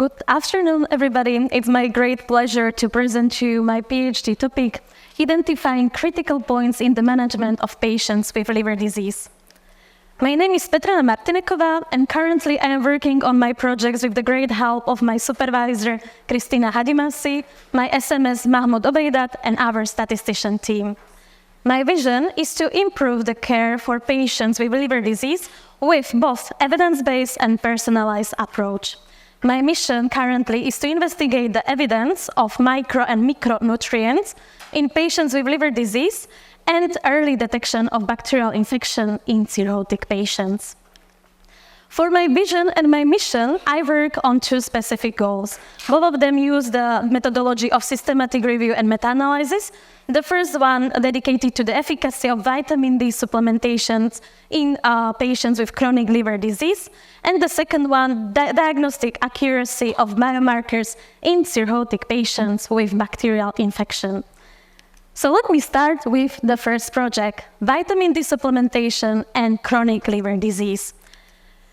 Good afternoon, everybody. It's my great pleasure to present to you my PhD topic, identifying critical points in the management of patients with liver disease. My name is Petrana Martinekova, and currently I am working on my projects with the great help of my supervisor, Kristina Hadimasi, my SMS Mahmoud Obeidat, and our statistician team. My vision is to improve the care for patients with liver disease with both evidence-based and personalized approach. My mission currently is to investigate the evidence of micro and micronutrients in patients with liver disease and early detection of bacterial infection in cirrhotic patients. For my vision and my mission, I work on two specific goals. Both of them use the methodology of systematic review and meta-analysis. The first one dedicated to the efficacy of vitamin D supplementations in patients with chronic liver disease, and the second one, diagnostic accuracy of biomarkers in cirrhotic patients with bacterial infection. So let me start with the first project, vitamin D supplementation and chronic liver disease.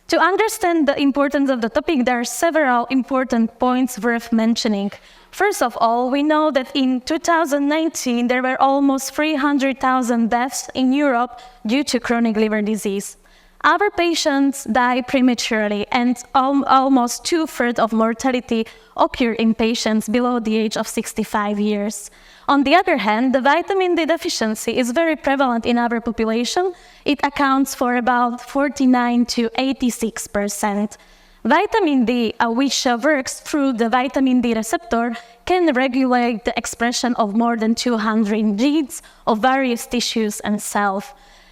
To understand the importance of the topic, there are several important points worth mentioning. First of all, we know that in 2019, there were almost 300,000 deaths in Europe due to chronic liver disease. Our patients die prematurely, and almost two-thirds of mortality occur in patients below the age of 65 years. On the other hand, the vitamin D deficiency is very prevalent in our population. It accounts for about 49 to 86%. Vitamin D, which works through the vitamin D receptor, can regulate the expression of more than 200 genes of various tissues and cells.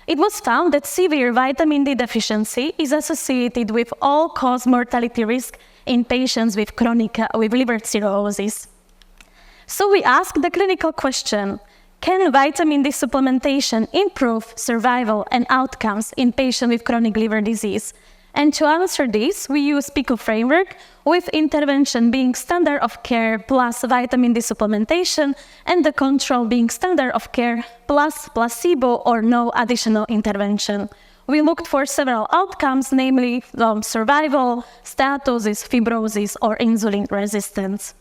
It was found that severe vitamin D deficiency is associated with all-cause mortality risk in patients with chronic liver cirrhosis. So we ask the clinical question, can vitamin D supplementation improve survival and outcomes in patients with chronic liver disease? And to answer this, we use PICO framework, with intervention being standard of care plus vitamin D supplementation, and the control being standard of care plus placebo or no additional intervention. We looked for several outcomes, namely survival, steatosis, fibrosis, or insulin resistance.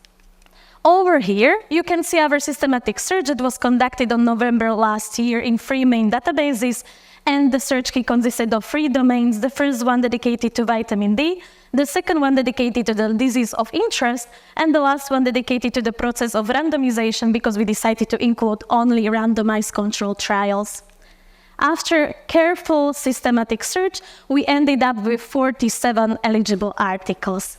Over here, you can see our systematic search that was conducted on November last year in 3 main databases, and the search key consisted of 3 domains, the first one dedicated to vitamin D, the second one dedicated to the disease of interest, and the last one dedicated to the process of randomization because we decided to include only randomized controlled trials. After careful systematic search, we ended up with 47 eligible articles.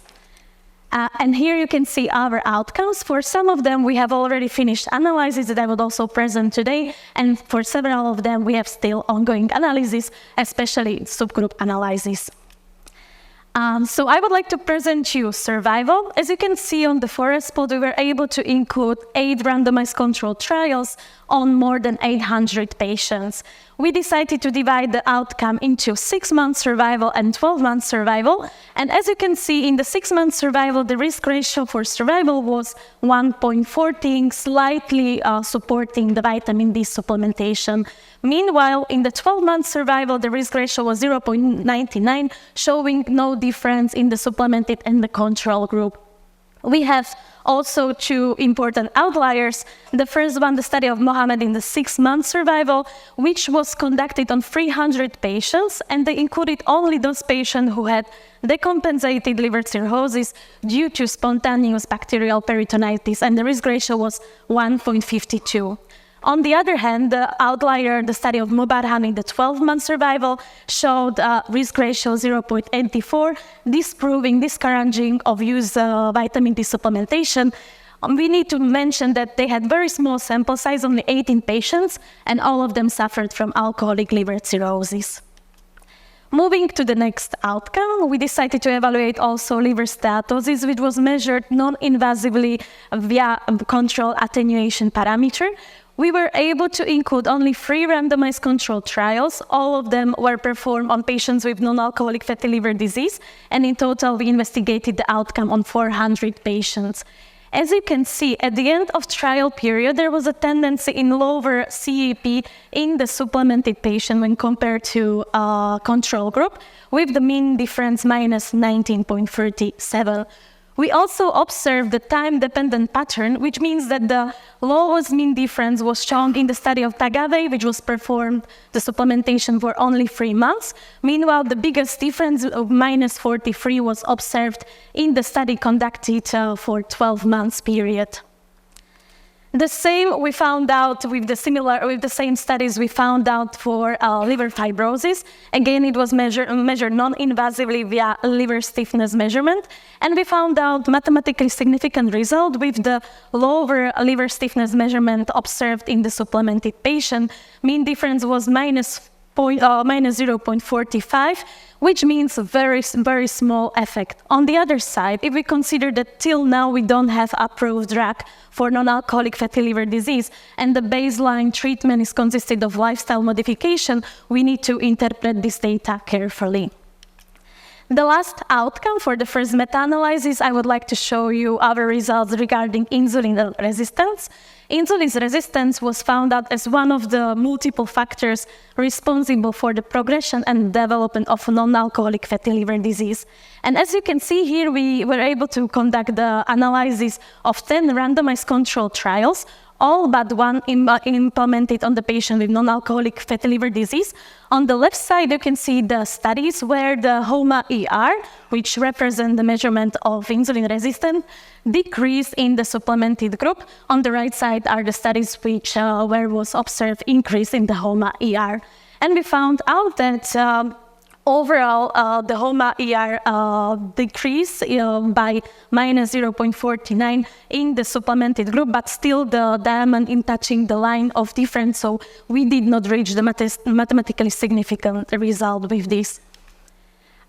And here you can see our outcomes. For some of them, we have already finished analysis that I would also present today, and for several of them, we have still ongoing analysis, especially subgroup analysis. So I would like to present you survival. As you can see on the forest plot, we were able to include 8 randomized controlled trials on more than 800 patients. We decided to divide the outcome into 6-month survival and 12-month survival. And as you can see, in the 6-month survival, the risk ratio for survival was 1.14, slightly supporting the vitamin D supplementation. Meanwhile, in the 12-month survival, the risk ratio was 0.99, showing no difference in the supplemented and the control group. We have also 2 important outliers. The first one, the study of Mohammed in the 6-month survival, which was conducted on 300 patients, and they included only those patients who had decompensated liver cirrhosis due to spontaneous bacterial peritonitis, and the risk ratio was 1.52. On the other hand, the outlier, the study of Mubarhan in the 12-month survival, showed a risk ratio 0.84, discouraging of use vitamin D supplementation. We need to mention that they had very small sample size, only 18 patients, and all of them suffered from alcoholic liver cirrhosis. Moving to the next outcome, we decided to evaluate also liver steatosis, which was measured non-invasively via control attenuation parameter. We were able to include only 3 randomized controlled trials. All of them were performed on patients with non-alcoholic fatty liver disease, and in total, we investigated the outcome on 400 patients. As you can see, at the end of trial period, there was a tendency in lower CEP in the supplemented patient when compared to control group, with the mean difference minus 19.37. We also observed the time-dependent pattern, which means that the lowest mean difference was shown in the study of Tagave, which was performed the supplementation for only 3 months. Meanwhile, the biggest difference of minus 43 was observed in the study conducted for 12 months period. The same we found out with the same studies we found out for liver fibrosis. Again, it was measured non-invasively via liver stiffness measurement, and we found out mathematically significant result with the lower liver stiffness measurement observed in the supplemented patient. Mean difference was minus 0.45, which means a very, very small effect. On the other side, if we consider that till now we don't have approved drug for non-alcoholic fatty liver disease, and the baseline treatment is consisted of lifestyle modification, we need to interpret this data carefully. The last outcome for the first meta-analysis, I would like to show you our results regarding insulin resistance. Insulin resistance was found out as one of the multiple factors responsible for the progression and development of non-alcoholic fatty liver disease. And as you can see here, we were able to conduct the analysis of 10 randomized controlled trials, all but one implemented on the patient with non-alcoholic fatty liver disease. On the left side, you can see the studies where the HOMA-ER, which represent the measurement of insulin resistance, decreased in the supplemented group. On the right side are the studies which where was observed increase in the HOMA-ER. And we found out that overall, the HOMA-ER decreased by minus 0.49 in the supplemented group, but still the diamond in touching the line of difference, so we did not reach the mathematically significant result with this.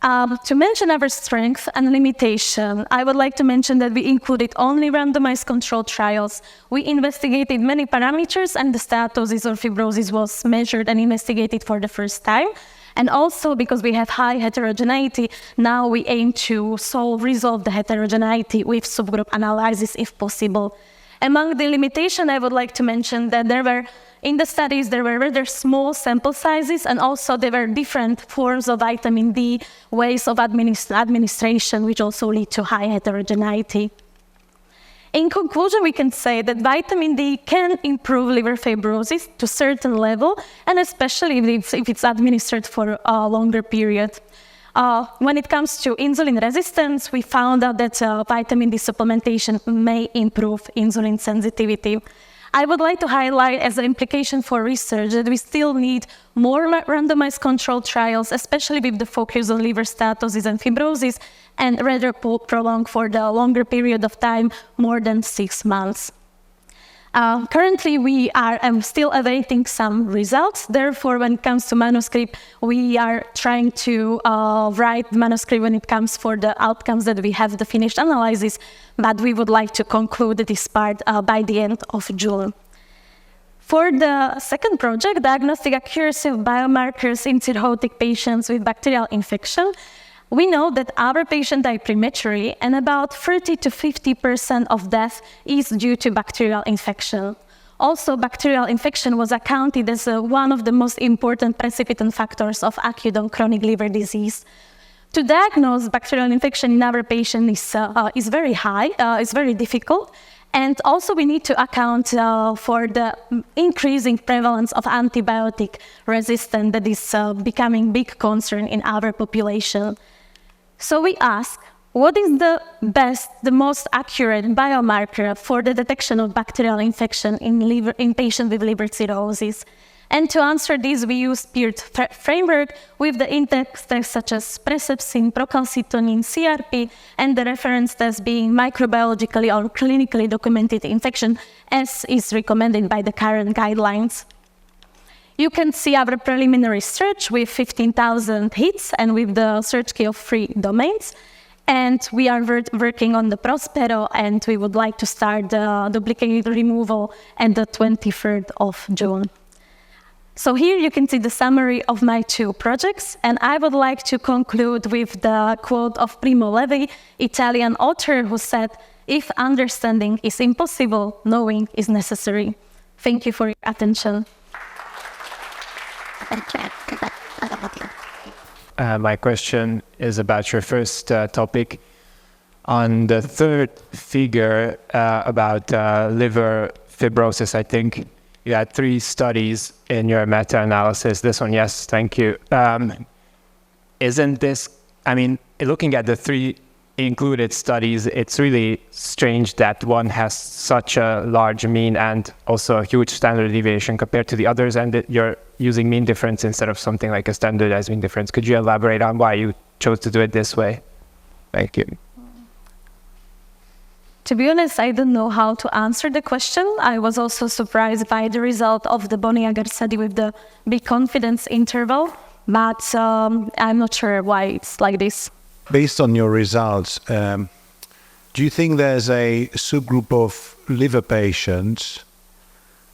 To mention our strength and limitation, I would like to mention that we included only randomized controlled trials. We investigated many parameters, and the steatosis or fibrosis was measured and investigated for the first time. And also, because we have high heterogeneity, now we aim to resolve the heterogeneity with subgroup analysis if possible. Among the limitations, I would like to mention that in the studies, there were rather small sample sizes, and also there were different forms of vitamin D, ways of administration, which also lead to high heterogeneity. In conclusion, we can say that vitamin D can improve liver fibrosis to a certain level, and especially if it's administered for a longer period. When it comes to insulin resistance, we found out that vitamin D supplementation may improve insulin sensitivity. I would like to highlight as an implication for research that we still need more randomized controlled trials, especially with the focus on liver steatosis and fibrosis, and rather prolonged for the longer period of time, more than 6 months. Currently, we are still awaiting some results. Therefore, when it comes to manuscript, we are trying to write manuscript when it comes for the outcomes that we have the finished analysis, but we would like to conclude this part by the end of June. For the second project, diagnostic accuracy of biomarkers in cirrhotic patients with bacterial infection, we know that our patients die prematurely, and about 30 to 50% of death is due to bacterial infection. Also, bacterial infection was accounted as one of the most important precipitant factors of acute and chronic liver disease. To diagnose bacterial infection in our patient is very high, it's very difficult. And also we need to account for the increasing prevalence of antibiotic resistance that is becoming big concern in our population. So we ask, what is the most accurate biomarker for the detection of bacterial infection in patients with liver cirrhosis? And to answer this, we use paired framework with the index tests such as presepsin, procalcitonin, CRP, and the reference test being microbiologically or clinically documented infection, as is recommended by the current guidelines. You can see our preliminary search with 15,000 hits and with the search key of 3 domains. And we are working on the Prospero, and we would like to start the duplicate removal at the 23rd of June. So here you can see the summary of my 2 projects, and I would like to conclude with the quote of Primo Levi, Italian author, who said, "If understanding is impossible, knowing is necessary." Thank you for your attention. My question is about your first topic. On the third figure about liver fibrosis, I think you had 3 studies in your meta-analysis. This one, yes, thank you. Isn't this, I mean, looking at the 3 included studies, it's really strange that one has such a large mean and also a huge standard deviation compared to the others, and that you're using mean difference instead of something like a standardized mean difference. Could you elaborate on why you chose to do it this way? Thank you. To be honest, I don't know how to answer the question. I was also surprised by the result of the Boniagar study with the big confidence interval, but I'm not sure why it's like this. Based on your results, do you think there's a subgroup of liver patients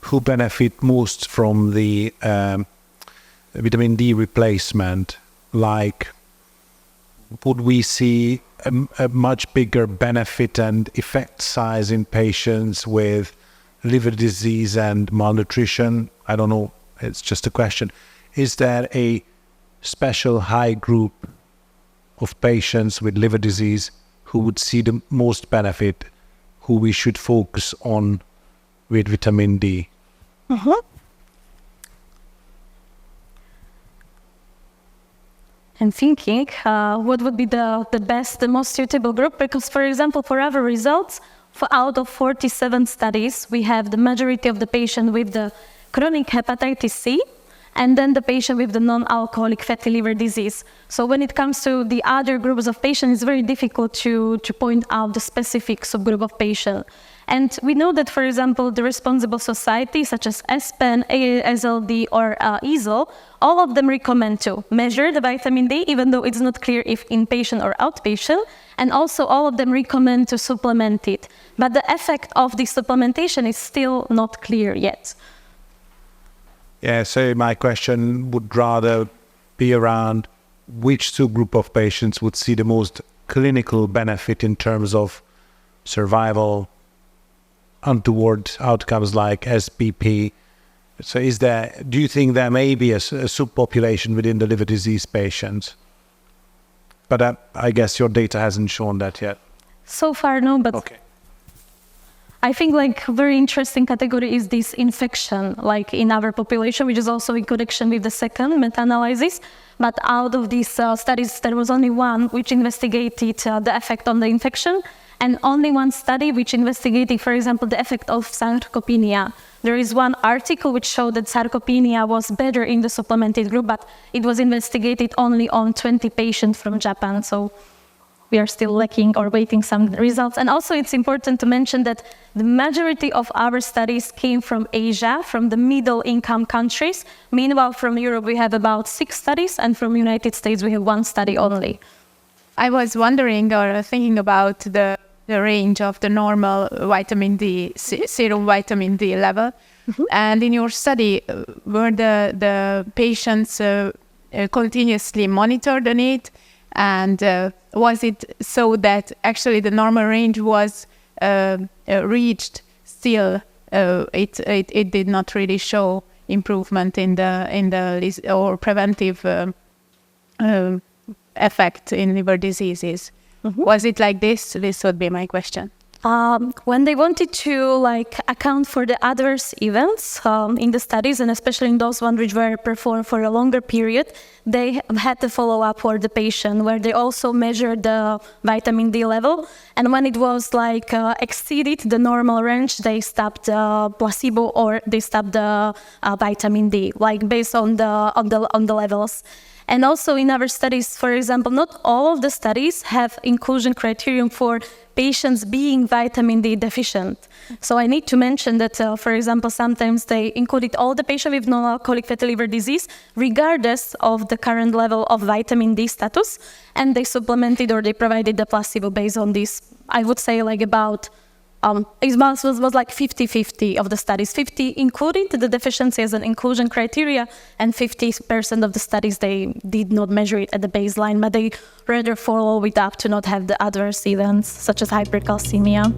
who benefit most from the vitamin D replacement? Like, would we see a much bigger benefit and effect size in patients with liver disease and malnutrition? I don't know, it's just a question. Is there a special high group of patients with liver disease who would see the most benefit, who we should focus on with vitamin D? I'm thinking what would be the best, the most suitable group, because, for example, for our results, out of 47 studies, we have the majority of the patient with the chronic hepatitis C, and then the patient with the non-alcoholic fatty liver disease. So when it comes to the other groups of patients, it's very difficult to point out the specific subgroup of patient. And we know that, for example, the responsible society, such as ESPEN, AASLD, or EASL, all of them recommend to measure the vitamin D, even though it's not clear if inpatient or outpatient. And also all of them recommend to supplement it. But the effect of the supplementation is still not clear yet. Yeah, so my question would rather be around which subgroup of patients would see the most clinical benefit in terms of survival, untoward outcomes like SBP. So do you think there may be a subpopulation within the liver disease patients? But I guess your data hasn't shown that yet. So far, no, but okay. I think like very interesting category is this infection, like in our population, which is also in connection with the second meta-analysis. But out of these studies, there was only one which investigated the effect on the infection, and only one study which investigated, for example, the effect of sarcopenia. There is one article which showed that sarcopenia was better in the supplemented group, but it was investigated only on 20 patients from Japan. So we are still lacking or waiting some results. And also it's important to mention that the majority of our studies came from Asia, from the middle income countries. Meanwhile, from Europe, we have about 6 studies, and from United States, we have 1 study only. I was wondering or thinking about the range of the normal vitamin D, serum vitamin D level. Mm-hmm. And in your study, were the patients continuously monitored on it? And was it so that actually the normal range was reached still? It did not really show improvement in the or preventive effect in liver diseases. Mm-hmm. Was it like this? This would be my question. When they wanted to account for the adverse events in the studies, and especially in those ones which were performed for a longer period, they had to follow up for the patient, where they also measured the vitamin D level. And when it was exceeded the normal range, they stopped the placebo or they stopped the vitamin D, based on the levels. And also in our studies, for example, not all of the studies have inclusion criterion for patients being vitamin D deficient. So I need to mention that, for example, sometimes they included all the patients with non-alcoholic fatty liver disease, regardless of the current level of vitamin D status, and they supplemented or they provided the placebo based on this. I would say about it was like 50-50 of the studies. 50 included the deficiency as an inclusion criteria, and 50% of the studies, they did not measure it at the baseline, but they rather follow it up to not have the adverse events, such as hypercalcemia.